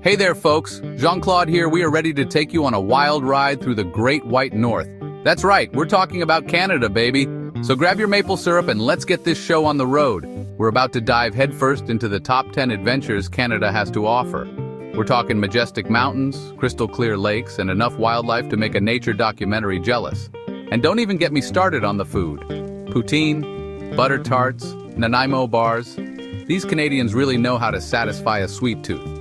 Hey there, folks. Jean-Claude here. We are ready to take you on a wild ride through the Great White North. That's right, we're talking about Canada, baby. So grab your maple syrup and let's get this show on the road. We're about to dive headfirst into the top 10 adventures Canada has to offer. We're talking majestic mountains, crystal clear lakes, and enough wildlife to make a nature documentary jealous. And don't even get me started on the food. Poutine, butter tarts, Nanaimo bars. These Canadians really know how to satisfy a sweet tooth.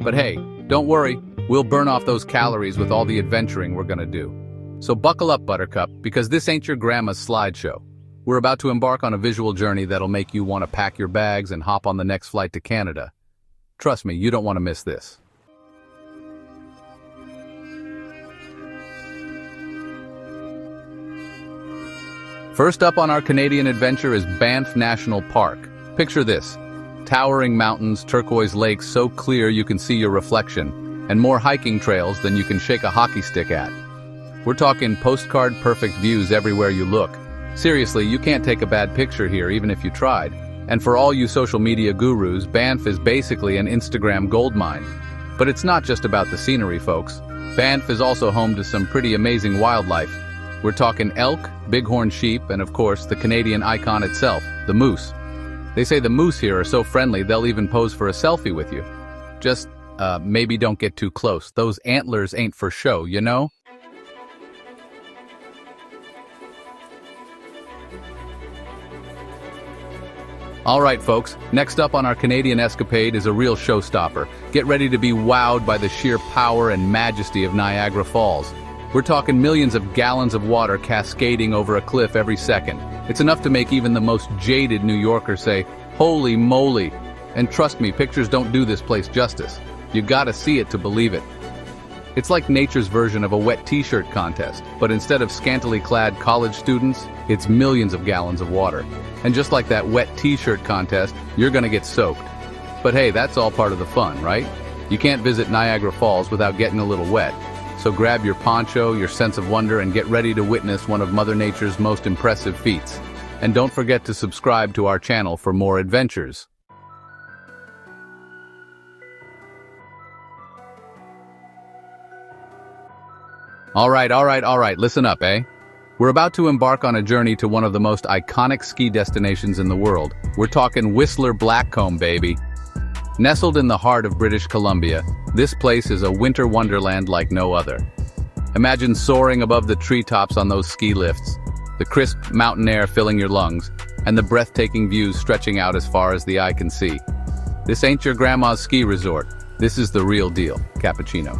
But hey, don't worry, we'll burn off those calories with all the adventuring we're gonna do. So buckle up, Buttercup, because this ain't your grandma's slideshow. We're about to embark on a visual journey that'll make you want to pack your bags and hop on the next flight to Canada. Trust me, you don't want to miss this. First up on our Canadian adventure is Banff National Park. Picture this. Towering mountains, turquoise lakes so clear you can see your reflection, and more hiking trails than you can shake a hockey stick at. We're talking postcard-perfect views everywhere you look. Seriously, you can't take a bad picture here even if you tried. And for all you social media gurus, Banff is basically an Instagram goldmine. But it's not just about the scenery, folks. Banff is also home to some pretty amazing wildlife. We're talking elk, bighorn sheep, and of course, the Canadian icon itself, the moose. They say the moose here are so friendly they'll even pose for a selfie with you. Just, maybe don't get too close. Those antlers ain't for show, you know? Alright folks, next up on our Canadian escapade is a real showstopper. Get ready to be wowed by the sheer power and majesty of Niagara Falls. We're talking millions of gallons of water cascading over a cliff every second. It's enough to make even the most jaded New Yorker say, "Holy moly!" And trust me, pictures don't do this place justice. You gotta see it to believe it. It's like nature's version of a wet t-shirt contest, but instead of scantily clad college students, it's millions of gallons of water. And just like that wet t-shirt contest, you're gonna get soaked. But hey, that's all part of the fun, right? You can't visit Niagara Falls without getting a little wet. So grab your poncho, your sense of wonder, and get ready to witness one of Mother Nature's most impressive feats. And don't forget to subscribe to our channel for more adventures. All right, listen up, eh? We're about to embark on a journey to one of the most iconic ski destinations in the world. We're talking Whistler Blackcomb, baby. Nestled in the heart of British Columbia, this place is a winter wonderland like no other. Imagine soaring above the treetops on those ski lifts, the crisp mountain air filling your lungs, and the breathtaking views stretching out as far as the eye can see. This ain't your grandma's ski resort. This is the real deal, Cappuccino.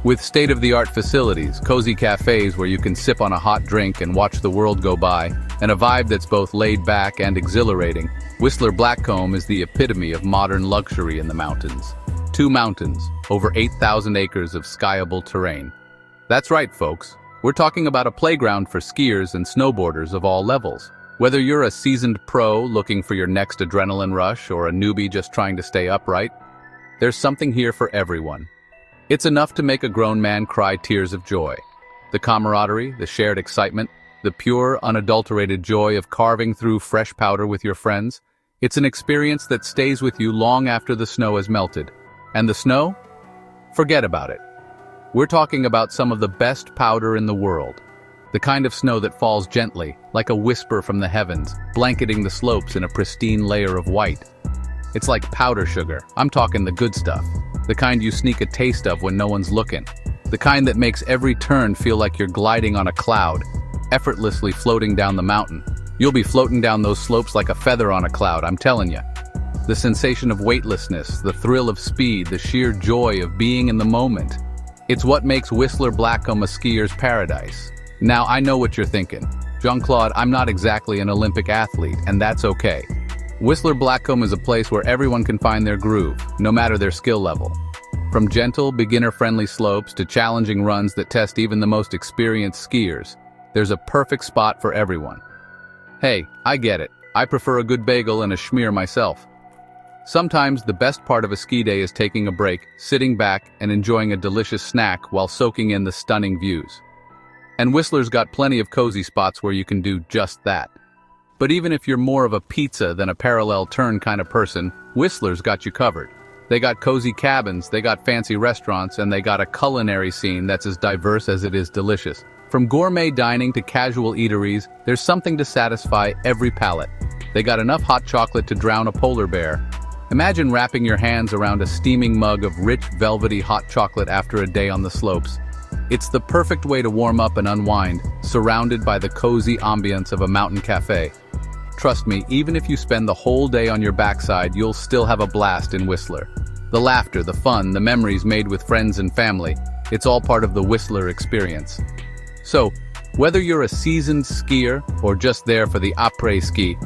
With state-of-the-art facilities, cozy cafes where you can sip on a hot drink and watch the world go by, and a vibe that's both laid back and exhilarating, Whistler Blackcomb is the epitome of modern luxury in the mountains. 2 mountains, over 8,000 acres of skiable terrain. That's right, folks. We're talking about a playground for skiers and snowboarders of all levels. Whether you're a seasoned pro looking for your next adrenaline rush or a newbie just trying to stay upright, there's something here for everyone. It's enough to make a grown man cry tears of joy. The camaraderie, the shared excitement, the pure, unadulterated joy of carving through fresh powder with your friends. It's an experience that stays with you long after the snow has melted. And the snow? Forget about it. We're talking about some of the best powder in the world. The kind of snow that falls gently, like a whisper from the heavens, blanketing the slopes in a pristine layer of white. It's like powder sugar. I'm talking the good stuff. The kind you sneak a taste of when no one's looking. The kind that makes every turn feel like you're gliding on a cloud, effortlessly floating down the mountain. You'll be floating down those slopes like a feather on a cloud, I'm telling you. The sensation of weightlessness, the thrill of speed, the sheer joy of being in the moment. It's what makes Whistler Blackcomb a skier's paradise. Now, I know what you're thinking. Jean-Claude, I'm not exactly an Olympic athlete, and that's okay. Whistler Blackcomb is a place where everyone can find their groove, no matter their skill level. From gentle, beginner-friendly slopes to challenging runs that test even the most experienced skiers, there's a perfect spot for everyone. Hey, I get it. I prefer a good bagel and a schmear myself. Sometimes the best part of a ski day is taking a break, sitting back, and enjoying a delicious snack while soaking in the stunning views. And Whistler's got plenty of cozy spots where you can do just that. But even if you're more of a pizza than a parallel turn kind of person, Whistler's got you covered. They got cozy cabins, they got fancy restaurants, and they got a culinary scene that's as diverse as it is delicious. From gourmet dining to casual eateries, there's something to satisfy every palate. They got enough hot chocolate to drown a polar bear. Imagine wrapping your hands around a steaming mug of rich, velvety hot chocolate after a day on the slopes. It's the perfect way to warm up and unwind, surrounded by the cozy ambience of a mountain cafe. Trust me, even if you spend the whole day on your backside, you'll still have a blast in Whistler. The laughter, the fun, the memories made with friends and family, it's all part of the Whistler experience. So, whether you're a seasoned skier or just there for the après-ski,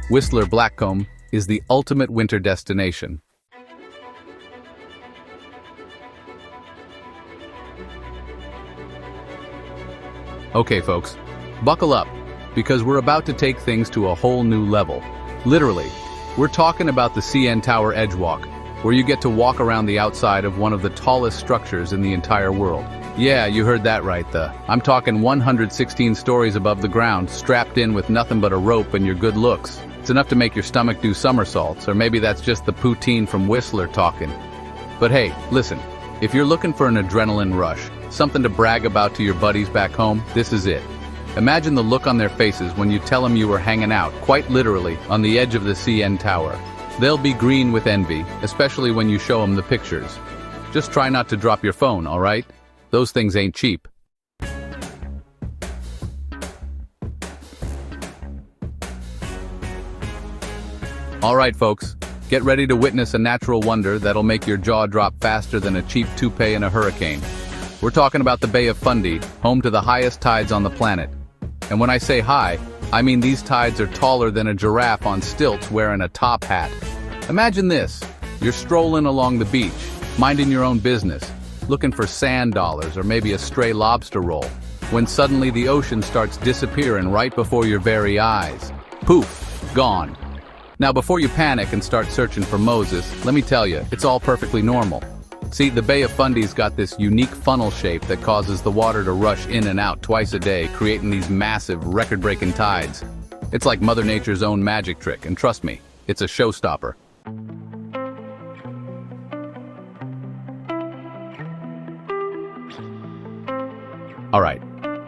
Whistler Blackcomb is the ultimate winter destination. Okay folks, buckle up, because we're about to take things to a whole new level. Literally, we're talking about the Tower EdgeWalk, where you get to walk around the outside of one of the tallest structures in the entire world. Yeah, you heard that right, I'm talking 116 stories above the ground, strapped in with nothing but a rope and your good looks. It's enough to make your stomach do somersaults, or maybe that's just the poutine from Whistler talking. But hey, listen, if you're looking for an adrenaline rush, something to brag about to your buddies back home, this is it. Imagine the look on their faces when you tell them you were hanging out, quite literally, on the edge of the CN Tower. They'll be green with envy, especially when you show them the pictures. Just try not to drop your phone, alright? Those things ain't cheap. Alright folks, get ready to witness a natural wonder that'll make your jaw drop faster than a cheap toupee in a hurricane. We're talking about the Bay of Fundy, home to the highest tides on the planet. And when I say high, I mean these tides are taller than a giraffe on stilts wearing a top hat. Imagine this, you're strolling along the beach, minding your own business, looking for sand dollars or maybe a stray lobster roll, when suddenly the ocean starts disappearing right before your very eyes. Poof, gone. Now before you panic and start searching for Moses, let me tell you, it's all perfectly normal. See, the Bay of Fundy's got this unique funnel shape that causes the water to rush in and out twice a day, creating these massive, record-breaking tides. It's like Mother Nature's own magic trick, and trust me, it's a showstopper. Alright,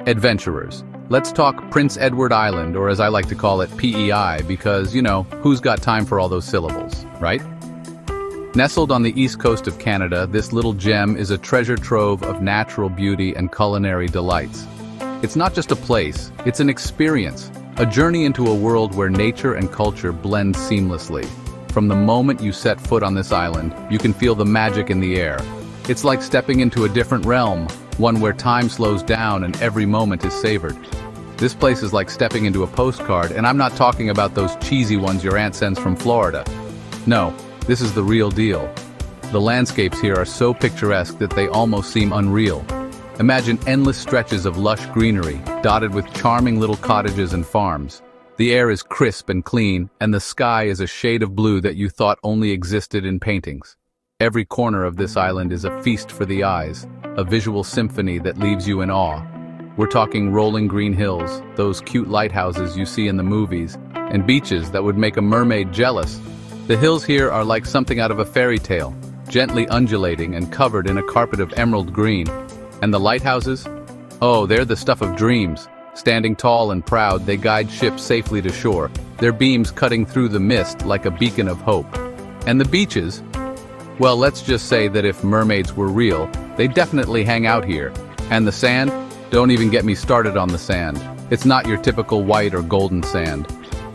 adventurers. Let's talk Prince Edward Island, or as I like to call it, PEI, because, you know, who's got time for all those syllables, right? Nestled on the east coast of Canada, this little gem is a treasure trove of natural beauty and culinary delights. It's not just a place, it's an experience, a journey into a world where nature and culture blend seamlessly. From the moment you set foot on this island, you can feel the magic in the air. It's like stepping into a different realm, one where time slows down and every moment is savored. This place is like stepping into a postcard, and I'm not talking about those cheesy ones your aunt sends from Florida. No. This is the real deal. The landscapes here are so picturesque that they almost seem unreal. Imagine endless stretches of lush greenery, dotted with charming little cottages and farms. The air is crisp and clean, and the sky is a shade of blue that you thought only existed in paintings. Every corner of this island is a feast for the eyes, a visual symphony that leaves you in awe. We're talking rolling green hills, those cute lighthouses you see in the movies, and beaches that would make a mermaid jealous. The hills here are like something out of a fairy tale, gently undulating and covered in a carpet of emerald green. And the lighthouses? Oh, they're the stuff of dreams. Standing tall and proud, they guide ships safely to shore, their beams cutting through the mist like a beacon of hope. And the beaches? Well, let's just say that if mermaids were real, they definitely hang out here. And the sand? Don't even get me started on the sand. It's not your typical white or golden sand.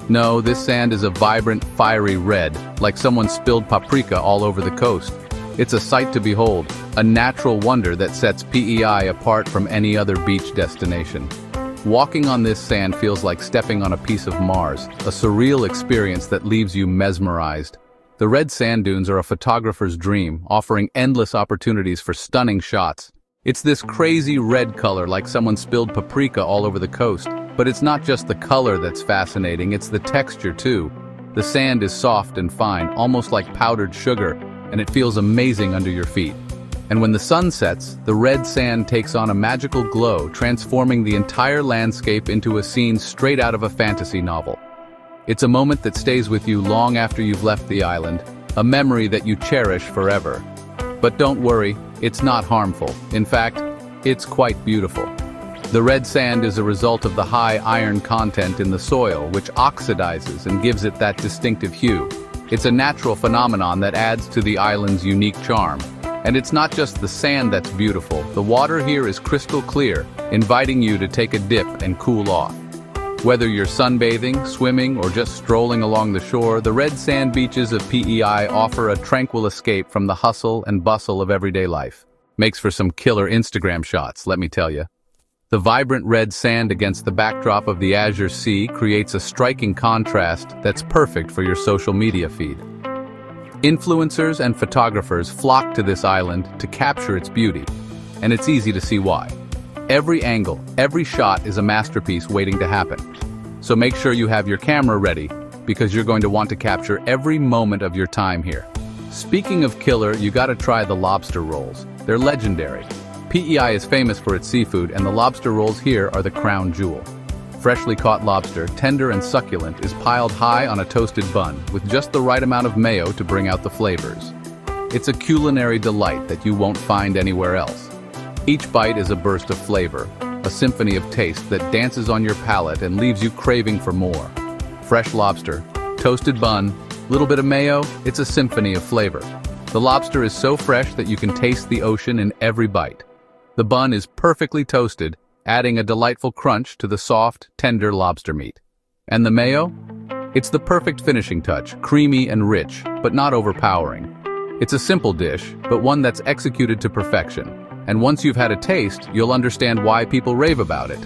No, this sand is a vibrant, fiery red, like someone spilled paprika all over the coast. It's a sight to behold, a natural wonder that sets PEI apart from any other beach destination. Walking on this sand feels like stepping on a piece of Mars, a surreal experience that leaves you mesmerized. The red sand dunes are a photographer's dream, offering endless opportunities for stunning shots. It's this crazy red color like someone spilled paprika all over the coast. But it's not just the color that's fascinating, it's the texture too. The sand is soft and fine, almost like powdered sugar, and it feels amazing under your feet. And when the sun sets, the red sand takes on a magical glow, transforming the entire landscape into a scene straight out of a fantasy novel. It's a moment that stays with you long after you've left the island, a memory that you cherish forever. But don't worry, it's not harmful. In fact, it's quite beautiful. The red sand is a result of the high iron content in the soil, which oxidizes and gives it that distinctive hue. It's a natural phenomenon that adds to the island's unique charm. And it's not just the sand that's beautiful. The water here is crystal clear, inviting you to take a dip and cool off. Whether you're sunbathing, swimming, or just strolling along the shore, the red sand beaches of PEI offer a tranquil escape from the hustle and bustle of everyday life. Makes for some killer Instagram shots, let me tell you. The vibrant red sand against the backdrop of the azure sea creates a striking contrast that's perfect for your social media feed. Influencers and photographers flock to this island to capture its beauty, and it's easy to see why. Every angle, every shot is a masterpiece waiting to happen. So make sure you have your camera ready, because you're going to want to capture every moment of your time here. Speaking of killer, you gotta try the lobster rolls. They're legendary. PEI is famous for its seafood, and the lobster rolls here are the crown jewel. Freshly caught lobster, tender and succulent, is piled high on a toasted bun, with just the right amount of mayo to bring out the flavors. It's a culinary delight that you won't find anywhere else. Each bite is a burst of flavor, a symphony of taste that dances on your palate and leaves you craving for more. Fresh lobster, toasted bun, little bit of mayo, it's a symphony of flavor. The lobster is so fresh that you can taste the ocean in every bite. The bun is perfectly toasted, adding a delightful crunch to the soft, tender lobster meat. And the mayo? It's the perfect finishing touch, creamy and rich, but not overpowering. It's a simple dish, but one that's executed to perfection. And once you've had a taste, you'll understand why people rave about it.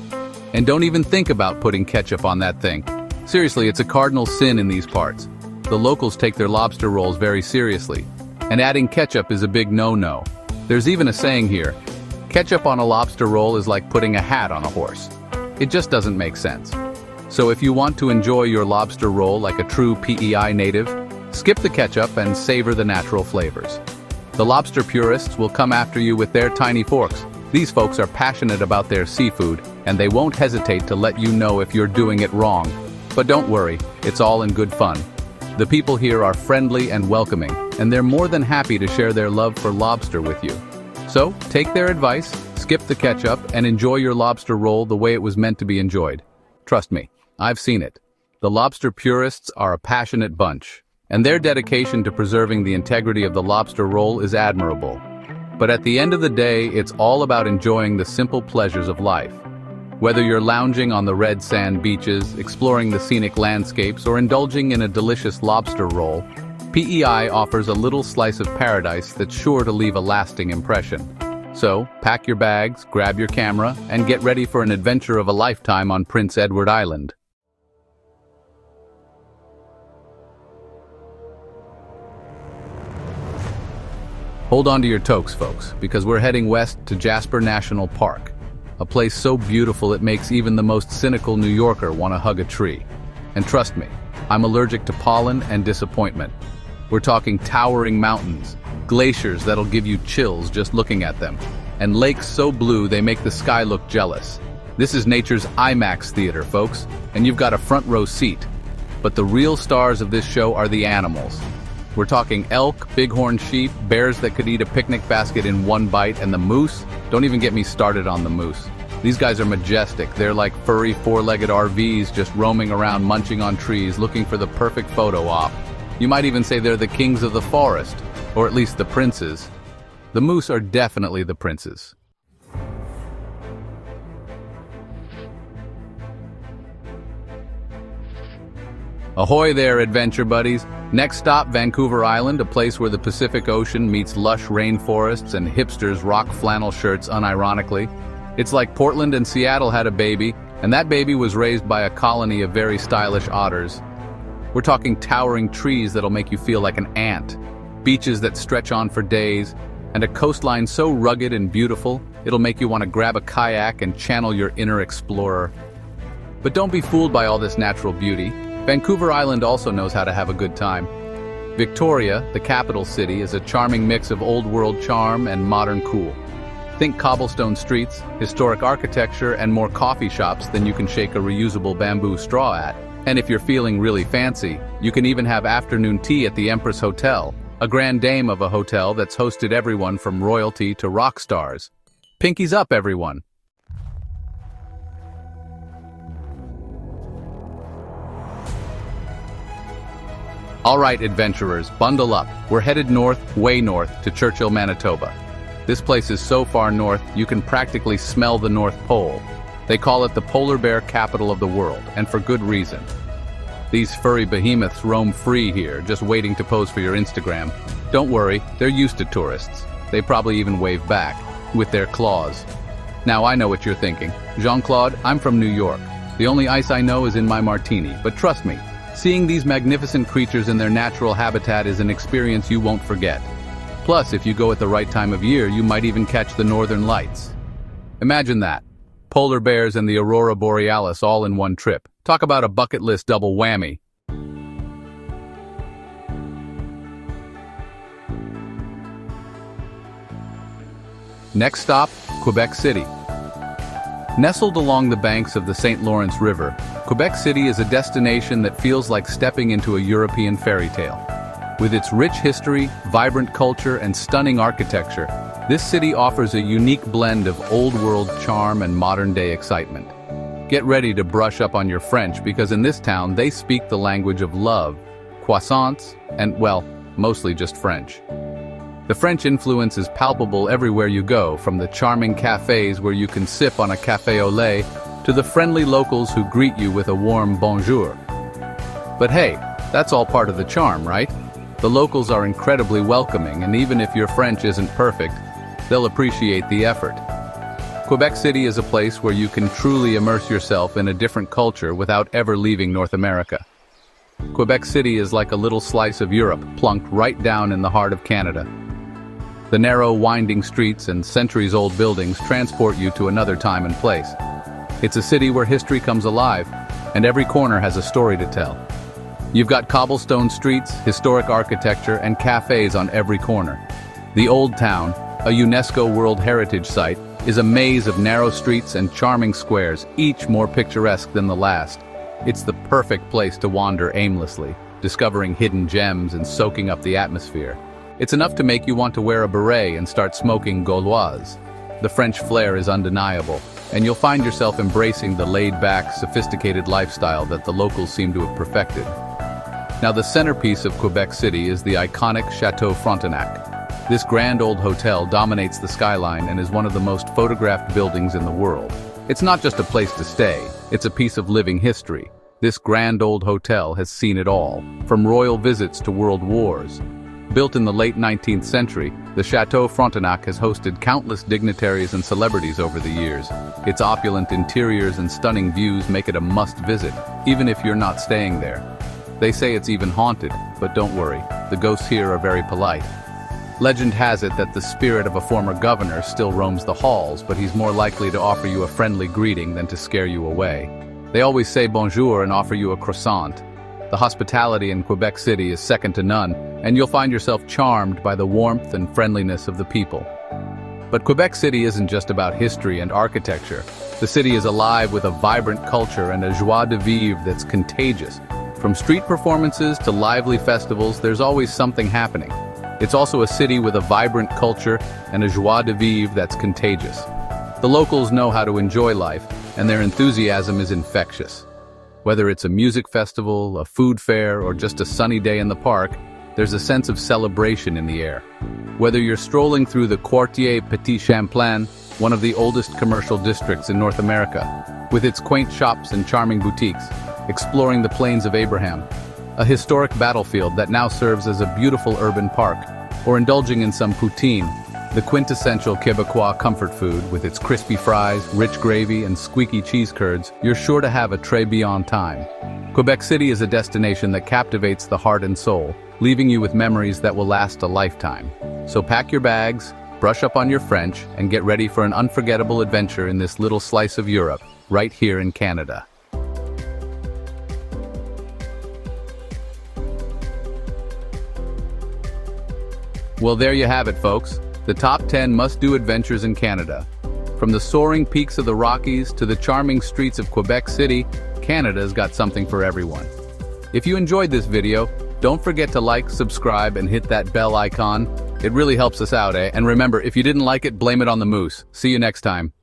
And don't even think about putting ketchup on that thing. Seriously, it's a cardinal sin in these parts. The locals take their lobster rolls very seriously, and adding ketchup is a big no-no. There's even a saying here, ketchup on a lobster roll is like putting a hat on a horse. It just doesn't make sense. So if you want to enjoy your lobster roll like a true PEI native, skip the ketchup and savor the natural flavors. The lobster purists will come after you with their tiny forks. These folks are passionate about their seafood, and they won't hesitate to let you know if you're doing it wrong. But don't worry, it's all in good fun. The people here are friendly and welcoming, and they're more than happy to share their love for lobster with you. So, take their advice, skip the ketchup, and enjoy your lobster roll the way it was meant to be enjoyed. Trust me, I've seen it. The lobster purists are a passionate bunch, and their dedication to preserving the integrity of the lobster roll is admirable. But at the end of the day, it's all about enjoying the simple pleasures of life. Whether you're lounging on the red sand beaches, exploring the scenic landscapes, or indulging in a delicious lobster roll, PEI offers a little slice of paradise that's sure to leave a lasting impression. So, pack your bags, grab your camera, and get ready for an adventure of a lifetime on Prince Edward Island. Hold on to your toques, folks, because we're heading west to Jasper National Park, a place so beautiful it makes even the most cynical New Yorker want to hug a tree. And trust me, I'm allergic to pollen and disappointment. We're talking towering mountains, glaciers that'll give you chills just looking at them, and lakes so blue they make the sky look jealous. This is nature's IMAX theater, folks, and you've got a front row seat. But the real stars of this show are the animals. We're talking elk, bighorn sheep, bears that could eat a picnic basket in one bite, and the moose. Don't even get me started on the moose. These guys are majestic. They're like furry four-legged RVs just roaming around munching on trees looking for the perfect photo op. You might even say they're the kings of the forest, or at least the princes. The moose are definitely the princes. Ahoy there, adventure buddies! Next stop, Vancouver Island, a place where the Pacific Ocean meets lush rainforests and hipsters rock flannel shirts unironically. It's like Portland and Seattle had a baby, and that baby was raised by a colony of very stylish otters. We're talking towering trees that'll make you feel like an ant, beaches that stretch on for days, and a coastline so rugged and beautiful, it'll make you want to grab a kayak and channel your inner explorer. But don't be fooled by all this natural beauty. Vancouver Island also knows how to have a good time. Victoria, the capital city, is a charming mix of old-world charm and modern cool. Think cobblestone streets, historic architecture, and more coffee shops than you can shake a reusable bamboo straw at. And if you're feeling really fancy, you can even have afternoon tea at the Empress Hotel, a grand dame of a hotel that's hosted everyone from royalty to rock stars. Pinkies up, everyone! Alright, adventurers, bundle up. We're headed north, way north, to Churchill, Manitoba. This place is so far north, you can practically smell the North Pole. They call it the polar bear capital of the world, and for good reason. These furry behemoths roam free here, just waiting to pose for your Instagram. Don't worry, they're used to tourists. They probably even wave back, with their claws. Now I know what you're thinking. Jean-Claude, I'm from New York. The only ice I know is in my martini, but trust me, seeing these magnificent creatures in their natural habitat is an experience you won't forget. Plus, if you go at the right time of year, you might even catch the northern lights. Imagine that. Polar bears and the aurora borealis all in one trip. Talk about a bucket list double whammy. Next stop, Quebec City. Nestled along the banks of the St. Lawrence River, Quebec City is a destination that feels like stepping into a European fairy tale. With its rich history, vibrant culture, and stunning architecture, this city offers a unique blend of old-world charm and modern-day excitement. Get ready to brush up on your French because in this town they speak the language of love, croissants, and, well, mostly just French. The French influence is palpable everywhere you go, from the charming cafes where you can sip on a café au lait to the friendly locals who greet you with a warm bonjour. But hey, that's all part of the charm, right? The locals are incredibly welcoming, and even if your French isn't perfect, they'll appreciate the effort. Quebec City is a place where you can truly immerse yourself in a different culture without ever leaving North America. Quebec City is like a little slice of Europe plunked right down in the heart of Canada. The narrow, winding streets and centuries-old buildings transport you to another time and place. It's a city where history comes alive, and every corner has a story to tell. You've got cobblestone streets, historic architecture, and cafes on every corner. The Old Town, a UNESCO World Heritage Site, is a maze of narrow streets and charming squares, each more picturesque than the last. It's the perfect place to wander aimlessly, discovering hidden gems and soaking up the atmosphere. It's enough to make you want to wear a beret and start smoking Gauloise. The French flair is undeniable, and you'll find yourself embracing the laid-back, sophisticated lifestyle that the locals seem to have perfected. Now, the centerpiece of Quebec City is the iconic Chateau Frontenac. This grand old hotel dominates the skyline and is one of the most photographed buildings in the world. It's not just a place to stay, it's a piece of living history. This grand old hotel has seen it all, from royal visits to world wars. Built in the late 19th century, the Chateau Frontenac has hosted countless dignitaries and celebrities over the years. Its opulent interiors and stunning views make it a must-visit, even if you're not staying there. They say it's even haunted, but don't worry, the ghosts here are very polite. Legend has it that the spirit of a former governor still roams the halls, but he's more likely to offer you a friendly greeting than to scare you away. They always say bonjour and offer you a croissant. The hospitality in Quebec City is second to none, and you'll find yourself charmed by the warmth and friendliness of the people. But Quebec City isn't just about history and architecture. The city is alive with a vibrant culture and a joie de vivre that's contagious. From street performances to lively festivals, there's always something happening. It's also a city with a vibrant culture and a joie de vivre that's contagious. The locals know how to enjoy life, and their enthusiasm is infectious. Whether it's a music festival, a food fair, or just a sunny day in the park, there's a sense of celebration in the air. Whether you're strolling through the Quartier Petit Champlain, one of the oldest commercial districts in North America, with its quaint shops and charming boutiques, exploring the Plains of Abraham, a historic battlefield that now serves as a beautiful urban park, or indulging in some poutine, the quintessential Quebecois comfort food with its crispy fries, rich gravy, and squeaky cheese curds, you're sure to have a très bien time. Quebec City is a destination that captivates the heart and soul, leaving you with memories that will last a lifetime. So pack your bags, brush up on your French, and get ready for an unforgettable adventure in this little slice of Europe, right here in Canada. Well, there you have it, folks. The top 10 must-do adventures in Canada. From the soaring peaks of the Rockies to the charming streets of Quebec City, Canada's got something for everyone. If you enjoyed this video, don't forget to like, subscribe, and hit that bell icon. It really helps us out, eh? And remember, if you didn't like it, blame it on the moose. See you next time.